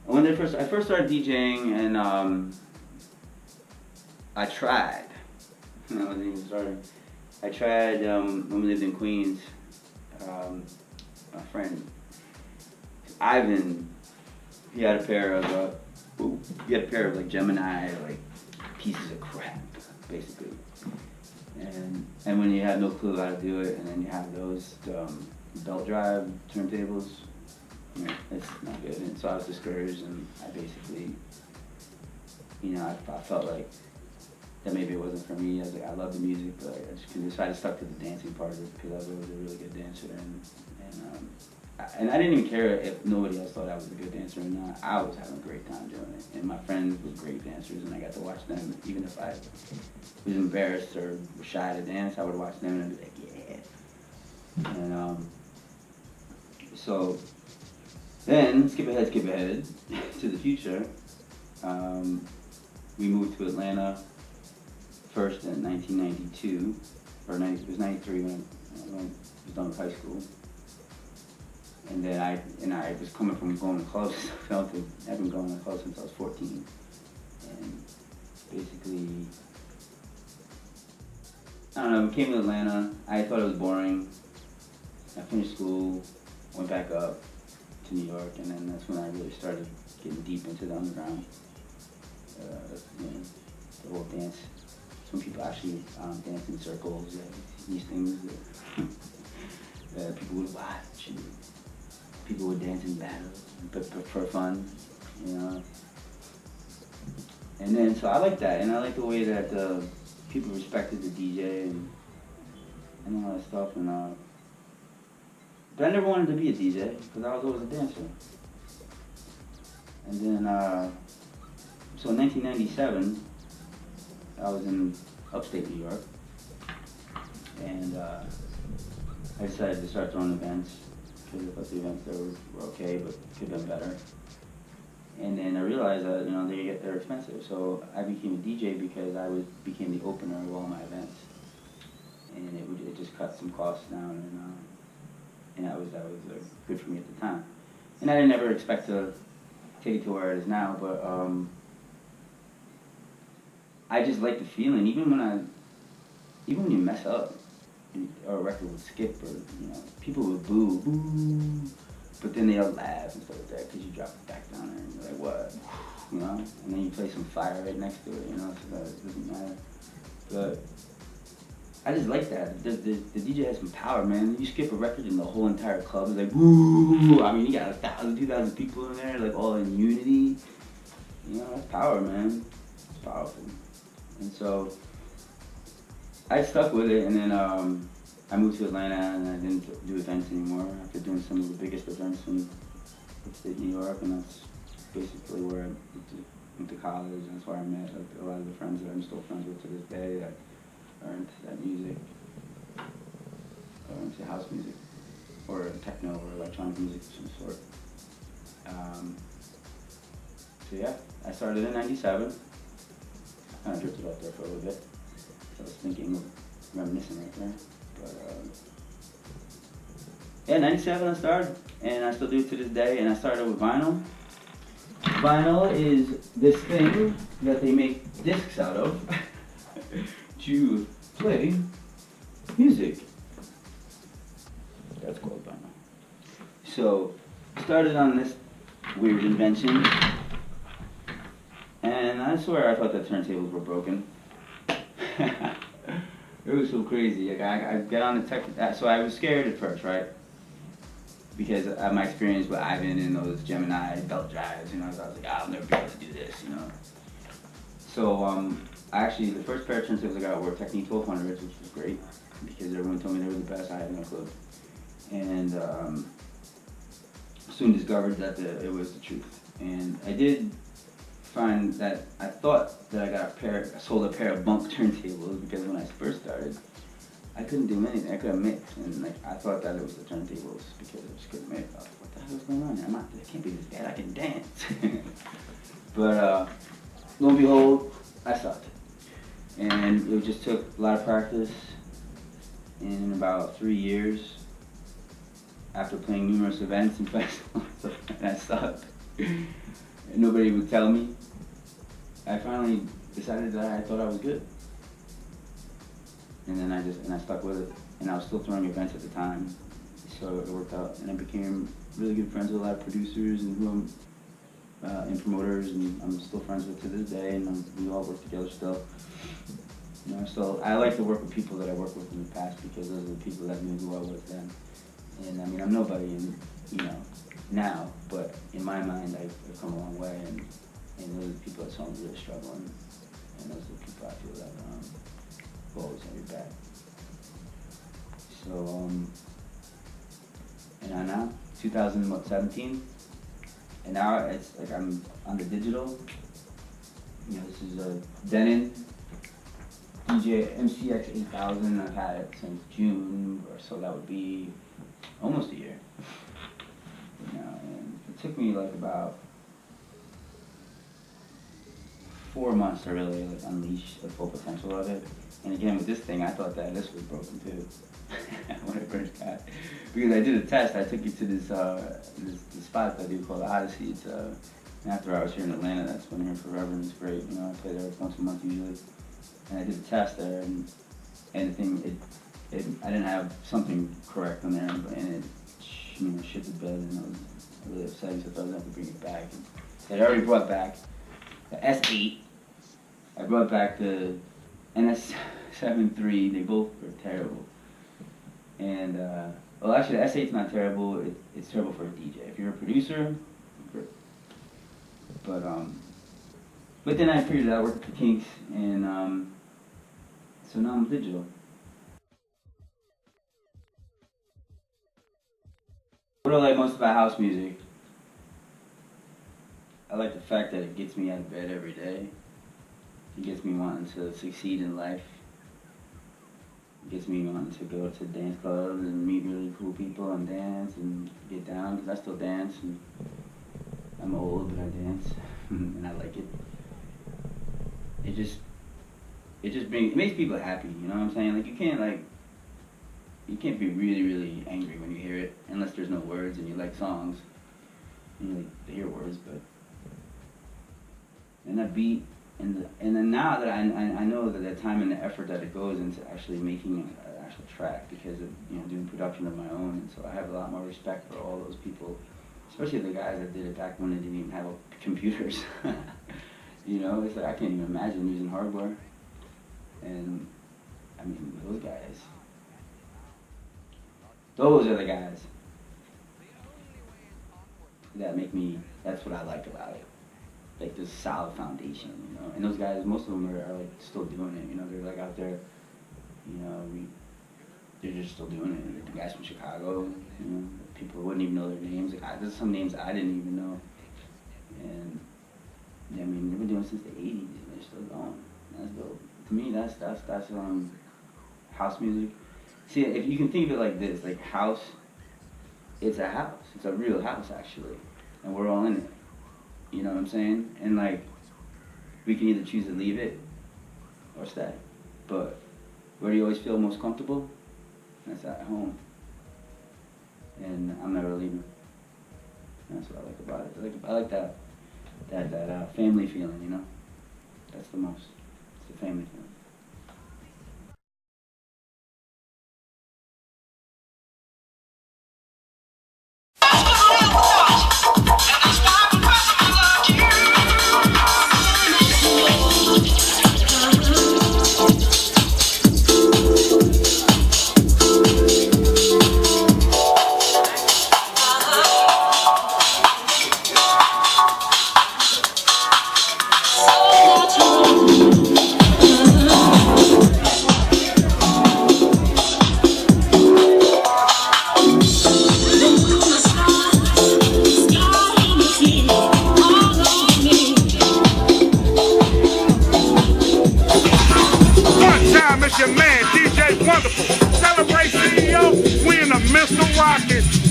When I first started DJing, and I tried. I wasn't even starting. I tried when we lived in Queens. My friend Ivan, he had a pair of like Gemini, like pieces of crap, basically. And when you have no clue how to do it, and then you have those belt drive turntables, yeah, it's not good. And so I was discouraged, and I basically, I felt like that maybe it wasn't for me. I was like, I love the music, but I just stuck to the dancing part of it because I was always a really good dancer, and I didn't even care if nobody else thought I was a good dancer or not. I was having a great time doing it, and my friends were great dancers, and I got to watch them. Even if I was embarrassed or shy to dance, I would watch them and be like, yeah. And so then, skip ahead to the future. We moved to Atlanta first in 1992, it was 93 when I was done with high school. And then I was coming from going to clubs. I've been going to clubs since I was 14. And basically, I don't know, came to Atlanta. I thought it was boring. I finished school, went back up to New York, and then that's when I really started getting deep into the underground. The whole dance. Some people actually dance in circles, these things that people would watch, and people would dance in battles, but for fun, And then, so I like that, and I like the way that people respected the DJ and all that stuff, but I never wanted to be a DJ, because I was always a dancer. And then, so in 1997, I was in upstate New York, and I decided to start throwing events, because I thought the events there were okay, but could have been better. And then I realized that, they're expensive, so I became a DJ because became the opener of all my events. And it just cut some costs down, and that was good for me at the time. And I didn't ever expect to take it to where it is now, but I just like the feeling, even when you mess up, or a record would skip, or people would boo, but then they'll laugh and stuff like that because you drop it back down there and you're like, what, and then you play some fire right next to it, so that it doesn't matter. But I just like that. The DJ has some power, man. You skip a record and the whole entire club is like, woo! I mean, you got 1,000, 2,000 people in there, like all in unity. That's power, man. It's powerful. And so I stuck with it, and then I moved to Atlanta, and I didn't do events anymore after doing some of the biggest events in upstate New York, and that's basically where I went to college, and that's where I met a lot of the friends that I'm still friends with to this day that are into that music, or into house music, or techno, or electronic music of some sort. So yeah, I started in 97. I kind of drifted off there for a little bit. So I was thinking, reminiscing right there. But yeah, 97 I started, and I still do it to this day, and I started with vinyl. Vinyl is this thing that they make discs out of to play music. That's called vinyl. So, started on this weird invention, and I swear I thought that turntables were broken. It was so crazy. Like I got on the tech, so I was scared at first, right? Because of my experience with Ivan and those Gemini belt drives, so I was like, I'll never be able to do this, So actually, the first pair of turntables I got were Technique 1200s, which was great because everyone told me they were the best. I had no clue, and soon discovered that it was the truth. And I did find that I thought that I sold a pair of bunk turntables because when I first started, I couldn't do anything. I couldn't mix, and I thought that it was the turntables because I just couldn't mix. I was like, what the hell is going on there? I can't be this bad. I can dance. But lo and behold, I sucked, and it just took a lot of practice. And in about 3 years, after playing numerous events and festivals, I sucked. and nobody would tell me, I finally decided that I thought I was good. And then I stuck with it. And I was still throwing events at the time, so it worked out. And I became really good friends with a lot of producers and and promoters, and I'm still friends with to this day, and we all work together still. You know, I like to work with people that I worked with in the past because those are the people that knew who I was then. And I mean, I'm nobody, now, but in my mind, I've come a long way, and those are the people that saw me really struggling, and those are the people I feel that will always have your back. So, and now 2017, and now it's like I'm on the digital. You know, this is a Denon DJ MCX 8000. I've had it since June, or so that would be almost a year. You know, and it took me like about 4 months to really like unleash the full potential of it. And again, with this thing, I thought that this was broken too when I first got it. Because I did a test. I took it to this spot that I do called the Odyssey. It's an after hours here in Atlanta. That's been here forever, and it's great. You know, I play there once a month usually. And I did a test there, and the thing, I didn't have something correct on there, and it, shit the bed, and I was really upsetting, so I thought I was going to have to bring it back. And I already brought back the S8. I brought back the NS7 III. They both were terrible. And, well, actually, the S8's not terrible. It's terrible for a DJ. If you're a producer, great. But then I figured it out, worked the kinks, and so now I'm digital. What I like most about house music, I like the fact that it gets me out of bed every day. It gets me wanting to succeed in life. It gets me wanting to go to dance clubs and meet really cool people and dance and get down, because I still dance, and I'm old, but I dance, and I like it. It makes people happy, you know what I'm saying? Like, you can't be really, really angry when you hear it, unless there's no words and you like songs, and you like to hear words, but, and that beat, and then now that I know that the time and the effort that it goes into actually making an actual track, because of, you know, doing production of my own, and so I have a lot more respect for all those people, especially the guys that did it back when they didn't even have computers. You know, it's like I can't even imagine using hardware, and I mean, those guys, those are the guys that make me, that's what I like about it. Like this solid foundation, you know. And those guys, most of them are like still doing it, you know. They're like out there, you know, they're just still doing it. The guys from Chicago, you know, people wouldn't even know their names. Like, there's some names I didn't even know. And I mean, they've been doing it since the 80s, and they're still going. That's dope. To me, that's house music. See, if you can think of it like this, like house, it's a house. It's a real house, actually. And we're all in it. You know what I'm saying? And like, we can either choose to leave it or stay. But where do you always feel most comfortable? That's at home. And I'm never leaving. That's what I like about it. I like that family feeling, you know? That's the most. It's the family feeling.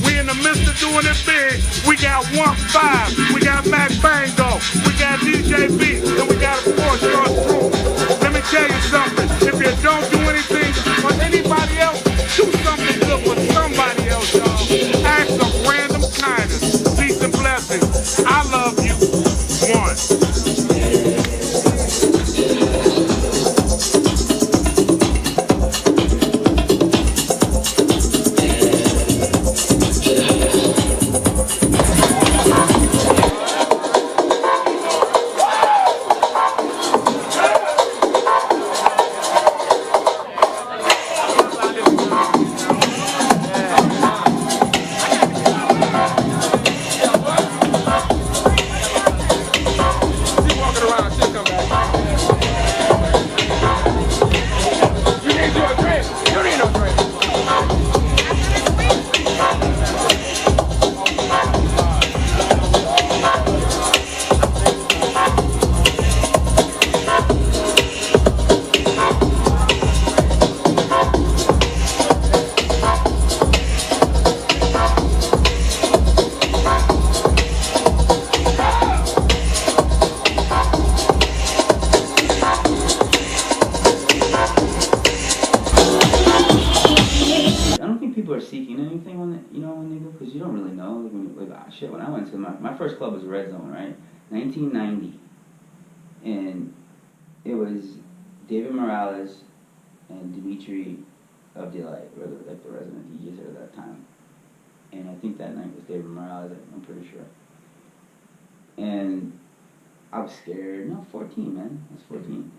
We in the midst of doing it big. We got 1-5, we got Mack Bango, we got DJ B, and we got, of course, your crew. Let me tell you something. If you don't do anything for anybody else, do something good for somebody else, y'all. Acts of random kindness. Peace and blessings. I love you. people are seeking anything when they go, because you don't really know. When I went to my first club was Red Zone, right? 1990, and it was David Morales and Dimitri of Delight, were the resident DJs at that time. And I think that night was David Morales, I'm pretty sure. And I was scared. No, 14, man. I was 14.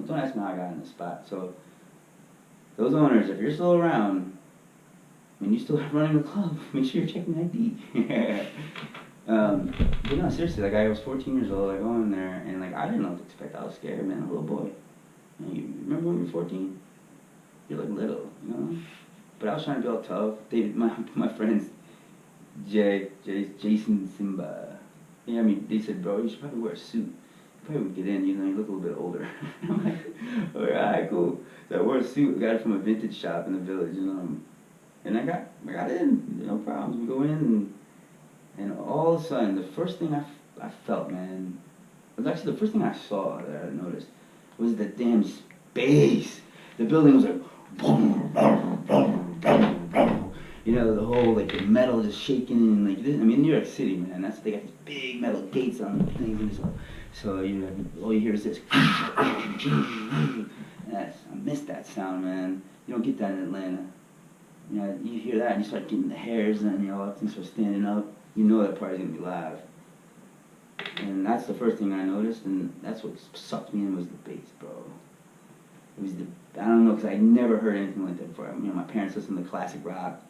Don't ask me how I got in the spot. So, those owners, if you're still around, and you're still running the club, make sure you're checking ID. But no, seriously, I was 14 years old, I go in there, and I didn't know what to expect. I was scared, man, a little boy. You remember when you were 14? You're little, But I was trying to be all tough. My friends, Jason Simba, they said, bro, you should probably wear a suit. You probably would get in, you look a little bit older. I'm like, alright, cool. So I wore a suit, got it from a vintage shop in the village, and I got in, no problems. We go in, and all of a sudden, the first thing I felt, man, was actually the first thing I saw that I noticed was the damn space. The building was boom, boom, boom, boom, boom. The whole, the metal just shaking, and New York City, man, they got these big metal gates on the things, and so all you hear is this. I miss that sound, man. You don't get that in Atlanta. You hear that, and you start getting the hairs, and all that things start standing up. You know that party's gonna be live. And that's the first thing I noticed, and that's what sucked me in was the bass, bro. It was I don't know, because I never heard anything like that before. My parents listened to classic rock,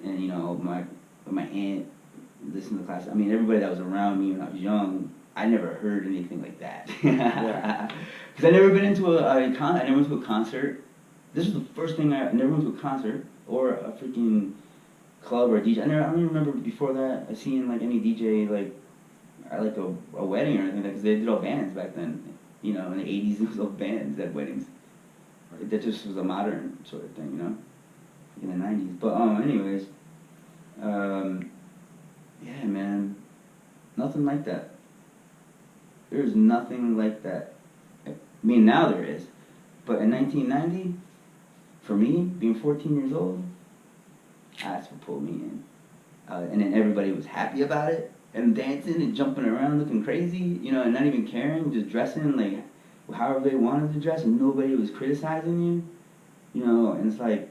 and my aunt listened to classic. Everybody that was around me when I was young, I never heard anything like that. Because I never been into I never went to a concert. This was the first thing I never went to a concert or a freaking club or a DJ. I don't even remember before that seeing any DJ at a wedding or anything, because they did all bands back then. In the 80s, it was all bands at weddings. That just was a modern sort of thing, in the 90s. But anyways, yeah, man, nothing like that. There's nothing like that. Now there is, but in 1990, for me, being 14 years old, that's what pulled me in. And then everybody was happy about it, and dancing and jumping around looking crazy, and not even caring, just dressing however they wanted to dress, and nobody was criticizing you, and it's I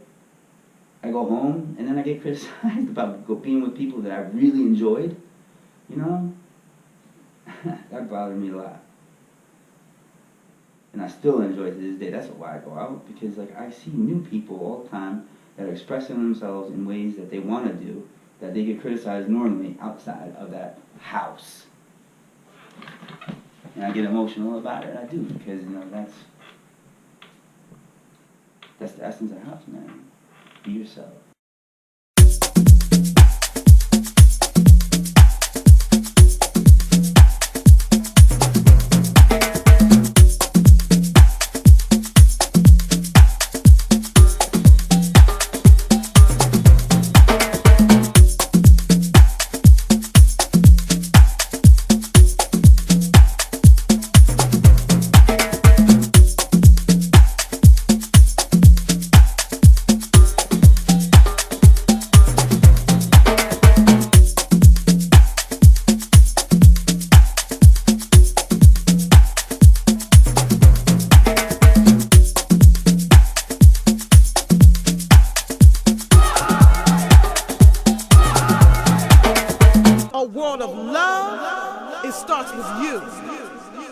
go home, and then I get criticized about being with people that I really enjoyed, that bothered me a lot. And I still enjoy it to this day. That's why I go out, because I see new people all the time that are expressing themselves in ways that they want to do, that they get criticized normally outside of that house. And I get emotional about it. I do, because that's the essence of house, man. Be yourself.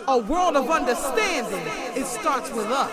A world of understanding, it starts with us.